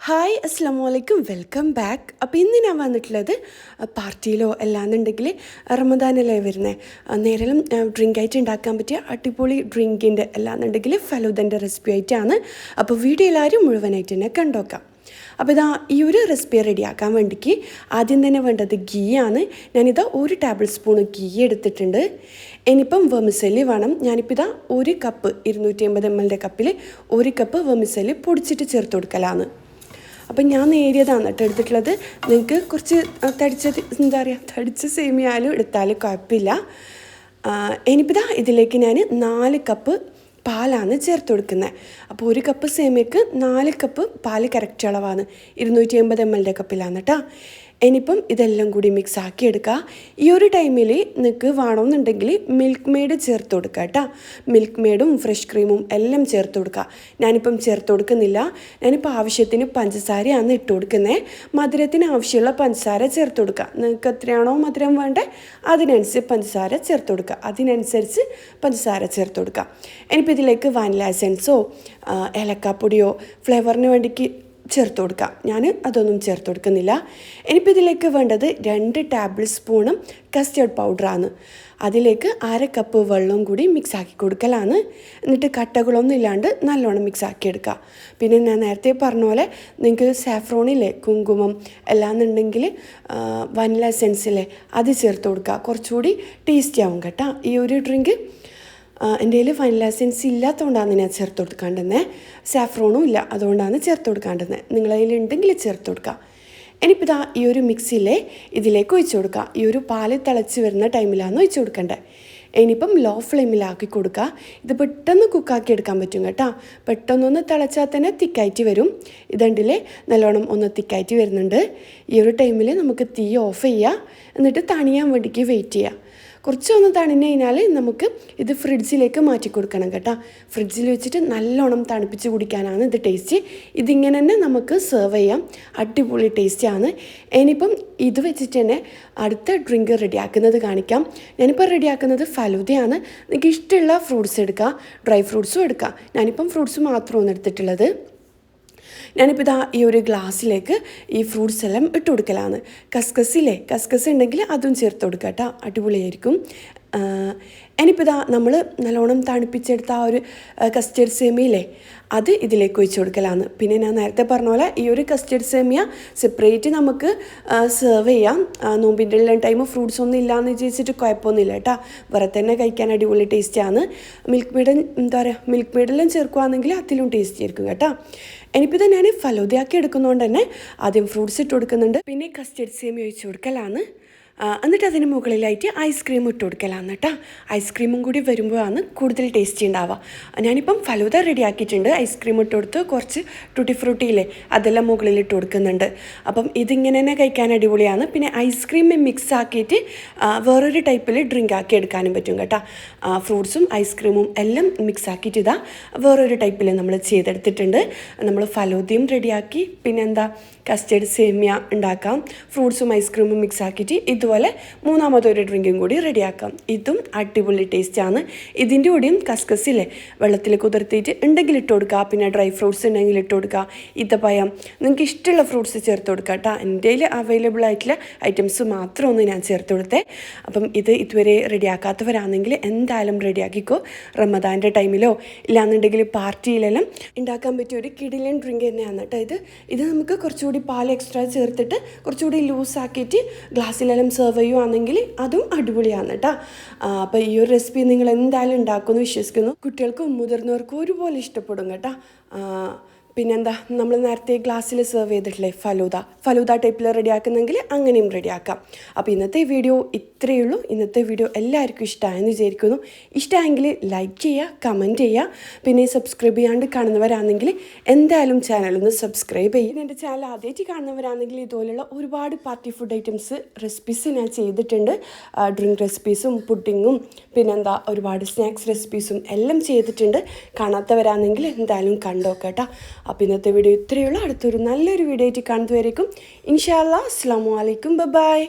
Hi അസ്സലാമലൈക്കും welcome back. അപ്പോൾ ഇന്ന് ഞാൻ വന്നിട്ടുള്ളത് പാർട്ടിയിലോ അല്ലാന്നുണ്ടെങ്കിൽ റമദാനല്ലേ വരുന്നത് നേരം ഡ്രിങ്ക് ആയിട്ട് ഉണ്ടാക്കാൻ പറ്റിയ അടിപൊളി ഡ്രിങ്കിൻ്റെ അല്ലാന്നുണ്ടെങ്കിൽ ഫലൂദൻ്റെ റെസിപ്പി ആയിട്ടാണ്. അപ്പോൾ വീഡിയോ എല്ലാവരും മുഴുവനായിട്ട് തന്നെ കണ്ടോക്കാം. അപ്പോൾ ഇതാ ഈ ഒരു റെസിപ്പി റെഡിയാക്കാൻ വേണ്ടിക്ക് ആദ്യം തന്നെ വേണ്ടത് ഗീ ആണ്. ഞാനിതാ 1 ടേബിൾ സ്പൂൺ ഗീ എടുത്തിട്ടുണ്ട്. ഇനിയിപ്പം വെർമിസെല്ലി വേണം. ഞാനിപ്പോൾ ഇതാ 1 കപ്പ് 250 ml കപ്പിൽ 1 കപ്പ് വെർമിസെല്ലി പൊടിച്ചിട്ട് ചേർത്ത് കൊടുക്കലാണ്. അപ്പം ഞാൻ നേരിയതാണ് കേട്ടോ എടുത്തിട്ടുള്ളത്. നിങ്ങൾക്ക് കുറച്ച് തടിച്ച സേമിയാലും എടുത്താലും കുഴപ്പമില്ല. ഇനിയിപ്പോൾ ഇതിലേക്ക് ഞാൻ 4 കപ്പ് പാലാണ് ചേർത്ത് കൊടുക്കുന്നത്. അപ്പോൾ 1 കപ്പ് സേമിയക്ക് 4 കപ്പ് പാല് കറക്റ്റ് അളവാണ്. 250 ml കപ്പിലാണ് കേട്ടോ. ഇനിയിപ്പം ഇതെല്ലാം കൂടി മിക്സ് ആക്കി എടുക്കുക. ഈ ഒരു ടൈമിൽ നിങ്ങൾക്ക് വേണമെന്നുണ്ടെങ്കിൽ മിൽക്ക് മെയ്ഡ് ചേർത്ത് കൊടുക്കുക കേട്ടോ. മിൽക്ക് മെയ്ഡും ഫ്രഷ് ക്രീമും എല്ലാം ചേർത്ത് കൊടുക്കുക. ഞാനിപ്പം ചേർത്ത് കൊടുക്കുന്നില്ല. ഞാനിപ്പോൾ ആവശ്യത്തിന് പഞ്ചസാരയാണ് ഇട്ട് കൊടുക്കുന്നത്. മധുരത്തിന് ആവശ്യമുള്ള പഞ്ചസാര ചേർത്ത് കൊടുക്കുക. നിങ്ങൾക്ക് എത്രയാണോ മധുരം വേണ്ടത് അതിനനുസരിച്ച് പഞ്ചസാര ചേർത്ത് കൊടുക്കുക. അതിനനുസരിച്ച് പഞ്ചസാര ചേർത്ത് കൊടുക്കുക. ഇനിയിപ്പോൾ ഇതിലേക്ക് വാനില എസൻസോ ഏലക്കാപ്പൊടിയോ ഫ്ലേവറിന് വേണ്ടിക്ക് ചേർത്ത് കൊടുക്കാം. ഞാൻ അതൊന്നും ചേർത്ത് കൊടുക്കുന്നില്ല. ഇനിയിപ്പോൾ ഇതിലേക്ക് വേണ്ടത് 2 ടേബിൾ സ്പൂണും കസ്റ്റേർഡ് പൗഡറാണ്. അതിലേക്ക് 1/2 കപ്പ് വെള്ളവും കൂടി മിക്സ് ആക്കി കൊടുക്കലാണ്. എന്നിട്ട് കട്ടകളൊന്നും ഇല്ലാണ്ട് നല്ലോണം മിക്സ് ആക്കി എടുക്കുക. പിന്നെ ഞാൻ നേരത്തെ പറഞ്ഞ പോലെ നിങ്ങൾക്ക് സാഫ്രോണില്ലേ കുങ്കുമം അല്ലാന്നുണ്ടെങ്കിൽ വനില എസൻസില്ലേ അത് ചേർത്ത് കൊടുക്കുക. കുറച്ചുകൂടി ടേസ്റ്റി ആവും കേട്ടോ ഈ ഒരു ഡ്രിങ്ക്. എൻ്റെ കയ്യിൽ വനില എസൻസ് ഇല്ലാത്തതുകൊണ്ടാണ് ഞാൻ ചേർത്ത് കൊടുക്കാണ്ടുന്നത്. സാഫ്രോണും ഇല്ല, അതുകൊണ്ടാണ് ചേർത്ത് കൊടുക്കാണ്ടുന്നത്. നിങ്ങളുടെ കയ്യിൽ ഉണ്ടെങ്കിൽ ചേർത്ത് കൊടുക്കുക. ഇനിയിപ്പോൾ ഇതാ ഈ ഒരു മിക്സിയിലെ ഇതിലേക്ക് ഒഴിച്ച് കൊടുക്കുക. ഈ ഒരു പാല് തിളച്ച് വരുന്ന ടൈമിലാണ് ഒഴിച്ച് കൊടുക്കേണ്ടത്. ഇനിയിപ്പം ലോ ഫ്ലെയിമിലാക്കി കൊടുക്കുക. ഇത് പെട്ടെന്ന് കുക്കാക്കി എടുക്കാൻ പറ്റും കേട്ടോ. പെട്ടെന്നൊന്ന് തിളച്ചാൽ തന്നെ തിക്കായിട്ട് വരും. ഇതുണ്ടില്ലേ നല്ലോണം ഒന്ന് തിക്കായിട്ട് വരുന്നുണ്ട്. ഈ ഒരു ടൈമിൽ നമുക്ക് തീ ഓഫ് ചെയ്യുക. എന്നിട്ട് തണിയാൻ വേണ്ടിക്ക് വെയിറ്റ് ചെയ്യുക. കുറച്ചൊന്ന് തണിഞ്ഞ് കഴിഞ്ഞാൽ നമുക്ക് ഇത് ഫ്രിഡ്ജിലേക്ക് മാറ്റി കൊടുക്കണം കേട്ടോ. ഫ്രിഡ്ജിൽ വെച്ചിട്ട് നല്ലോണം തണുപ്പിച്ച് കുടിക്കാനാണ് ഇത് ടേസ്റ്റ്. ഇതിങ്ങനെ തന്നെ നമുക്ക് സെർവ് ചെയ്യാം. അടിപൊളി ടേസ്റ്റാണ്. ഇനിയിപ്പം ഇത് വെച്ചിട്ട് തന്നെ അടുത്ത ഡ്രിങ്ക് റെഡിയാക്കുന്നത് കാണിക്കാം. ഞാനിപ്പോൾ റെഡിയാക്കുന്നത് ഫലൂദയാണ്. നിങ്ങൾക്ക് ഇഷ്ടമുള്ള ഫ്രൂട്ട്സ് എടുക്കുക, ഡ്രൈ ഫ്രൂട്ട്സും എടുക്കുക. ഞാനിപ്പം ഫ്രൂട്ട്സ് മാത്രമാണ് എടുത്തിട്ടുള്ളത്. ഞാനിപ്പോൾ ഇതാ ഈ ഒരു ഗ്ലാസ്സിലേക്ക് ഈ ഫ്രൂട്ട്സ് എല്ലാം ഇട്ട് കൊടുക്കലാണ്. കസ്കസ് ഉണ്ടെങ്കിൽ അതും ചേർത്ത് കൊടുക്കുക കേട്ടോ. അടിപൊളിയായിരിക്കും. ഇനിയിപ്പോൾ ഇതാ നമ്മൾ നല്ലോണം തണുപ്പിച്ചെടുത്ത ആ ഒരു കസ്റ്റേർഡ് സേമിയയില്ലേ അത് ഇതിലേക്ക് ഒഴിച്ച് കൊടുക്കലാണ്. പിന്നെ ഞാൻ നേരത്തെ പറഞ്ഞ പോലെ ഈ ഒരു കസ്റ്റേർഡ് സേമിയ സെപ്പറേറ്റ് നമുക്ക് സെർവ് ചെയ്യാം. നോമ്പിൻ്റെ എല്ലാം ടൈം ഫ്രൂട്ട്സ് ഒന്നും ഇല്ലയെന്ന് വിചാരിച്ചിട്ട് കുഴപ്പമൊന്നുമില്ല കേട്ടോ. വേറെ തന്നെ കഴിക്കാൻ അടിപൊളി ടേസ്റ്റാണ്. മിൽക്ക് മെയ്ഡെല്ലാം ചേർക്കുകയാണെങ്കിൽ അതിലും ടേസ്റ്റി ആയിരിക്കും കേട്ടോ. ഇനിയിപ്പോൾ ഇത് ഞാൻ ഫലൂദയാക്കി എടുക്കുന്നതുകൊണ്ട് തന്നെ ആദ്യം ഫ്രൂട്ട്സ് ഇട്ട് കൊടുക്കുന്നുണ്ട്. പിന്നെ കസ്റ്റേർഡ് സേമിയ ഒഴിച്ച് കൊടുക്കലാണ്. എന്നിട്ട് അതിന് മുകളിലായിട്ട് ഐസ്ക്രീം ഇട്ട് കൊടുക്കലാണ് കേട്ടോ. ഐസ്ക്രീമും കൂടി വരുമ്പോഴാണ് കൂടുതൽ ടേസ്റ്റി ഉണ്ടാവുക. ഞാനിപ്പം ഫലൂദ റെഡിയാക്കിയിട്ടുണ്ട്. ഐസ്ക്രീം ഇട്ട് കൊടുത്ത് കുറച്ച് ടൂട്ടി ഫ്രൂട്ടിയില്ലേ അതെല്ലാം മുകളിൽ ഇട്ട് കൊടുക്കുന്നുണ്ട്. അപ്പം ഇതിങ്ങനെ തന്നെ കഴിക്കാൻ അടിപൊളിയാണ്. പിന്നെ ഐസ്ക്രീം മിക്സ് ആക്കിയിട്ട് വേറൊരു ടൈപ്പിൽ ഡ്രിങ്ക് ആക്കി എടുക്കാനും പറ്റും കേട്ടോ. ഫ്രൂട്ട്സും ഐസ്ക്രീമും എല്ലാം മിക്സ് ആക്കിയിട്ട് ഇതാ വേറൊരു ടൈപ്പിൽ നമ്മൾ ചെയ്തെടുത്തിട്ടുണ്ട്. നമ്മൾ ഫലൂദയും റെഡിയാക്കി പിന്നെന്താ കസ്റ്റേർഡ് സേമിയ ഉണ്ടാക്കാം. ഫ്രൂട്ട്സും ഐസ്ക്രീമും മിക്സ് ആക്കിയിട്ട് ഇതുപോലെ മൂന്നാമതൊരു ഡ്രിങ്കും കൂടി റെഡിയാക്കാം. ഇതും അടിപൊളി ടേസ്റ്റാണ്. ഇതിൻ്റെ കൂടെയും കസ്കസില്ലേ വെള്ളത്തിൽ കുതിർത്തിയിട്ട് ഉണ്ടെങ്കിൽ ഇട്ട് കൊടുക്കുക. പിന്നെ ഡ്രൈ ഫ്രൂട്ട്സ് ഉണ്ടെങ്കിൽ ഇട്ട് കൊടുക്കുക. ഈത്തപ്പഴം നിങ്ങൾക്ക് ഇഷ്ടമുള്ള ഫ്രൂട്ട്സ് ചേർത്ത് കൊടുക്കുക കേട്ടോ. എൻ്റെ കയ്യിൽ അവൈലബിൾ ആയിട്ടുള്ള ഐറ്റംസ് മാത്രമൊന്ന് ഞാൻ ചേർത്ത് കൊടുത്തേ. അപ്പം ഇത് ഇതുവരെ റെഡിയാക്കാത്തവരാണെങ്കിൽ എന്തായാലും റെഡിയാക്കിക്കോ. റമദാൻ്റെ ടൈമിലോ ഇല്ലാന്നുണ്ടെങ്കിൽ പാർട്ടിയിലെല്ലാം ഉണ്ടാക്കാൻ പറ്റിയ ഒരു കിടിലൻ ഡ്രിങ്ക് തന്നെയാണ് കേട്ടോ. ഇത് നമുക്ക് കുറച്ചുകൂടി പാൽ എക്സ്ട്രാ ചേർത്തിട്ട് കുറച്ചുകൂടി ലൂസാക്കിയിട്ട് ഗ്ലാസ്സിലെല്ലാം സെർവ് ചെയ്യുകയാണെങ്കിൽ അതും അടിപൊളിയാണ് കേട്ടോ. അപ്പോൾ ഈ ഒരു റെസിപ്പി നിങ്ങൾ എന്തായാലും ഉണ്ടാക്കുമെന്ന് വിശ്വസിക്കുന്നു. കുട്ടികൾക്കും മുതിർന്നവർക്കും ഒരുപോലെ ഇഷ്ടപ്പെടും കേട്ടോ. പിന്നെന്താ നമ്മൾ നേരത്തെ ഗ്ലാസ്സിൽ സെർവ് ചെയ്തിട്ടില്ലേ ഫലൂദ ടൈപ്പിൽ റെഡിയാക്കുന്നെങ്കിൽ അങ്ങനെയും റെഡിയാക്കാം. അപ്പോൾ ഇന്നത്തെ വീഡിയോ ഇത്രയേ ഉള്ളൂ. ഇന്നത്തെ വീഡിയോ എല്ലാവർക്കും ഇഷ്ടമായെന്ന് വിചാരിക്കുന്നു. ഇഷ്ടമായെങ്കിൽ ലൈക്ക് ചെയ്യുക, കമൻറ്റ് ചെയ്യുക. പിന്നെ സബ്സ്ക്രൈബ് ചെയ്യാണ്ട് കാണുന്നവരാണെങ്കിൽ എന്തായാലും ചാനലൊന്ന് സബ്സ്ക്രൈബ് ചെയ്യും. എൻ്റെ ചാനൽ ആദ്യമായിട്ട് കാണുന്നവരാണെങ്കിൽ ഇതുപോലുള്ള ഒരുപാട് പാർട്ടി ഫുഡ് ഐറ്റംസ് റെസിപ്പീസ് ഞാൻ ചെയ്തിട്ടുണ്ട്. ഡ്രിങ്ക് റെസിപ്പീസും പുഡിങ്ങും പിന്നെന്താ ഒരുപാട് സ്നാക്സ് റെസിപ്പീസും എല്ലാം ചെയ്തിട്ടുണ്ട്. കാണാത്തവരാണെങ്കിൽ എന്തായാലും കണ്ടോക്കേട്ടോ. അപ്പോൾ ഇന്നത്തെ വീഡിയോ ഇത്രയേ ഉള്ളൂ. അടുത്തൊരു നല്ലൊരു വീഡിയോ ആയിട്ട് കാണുന്നതുവരേക്കും ഇൻഷാ അല്ലാഹ് അസ്സലാമു അലൈക്കും. ബൈ.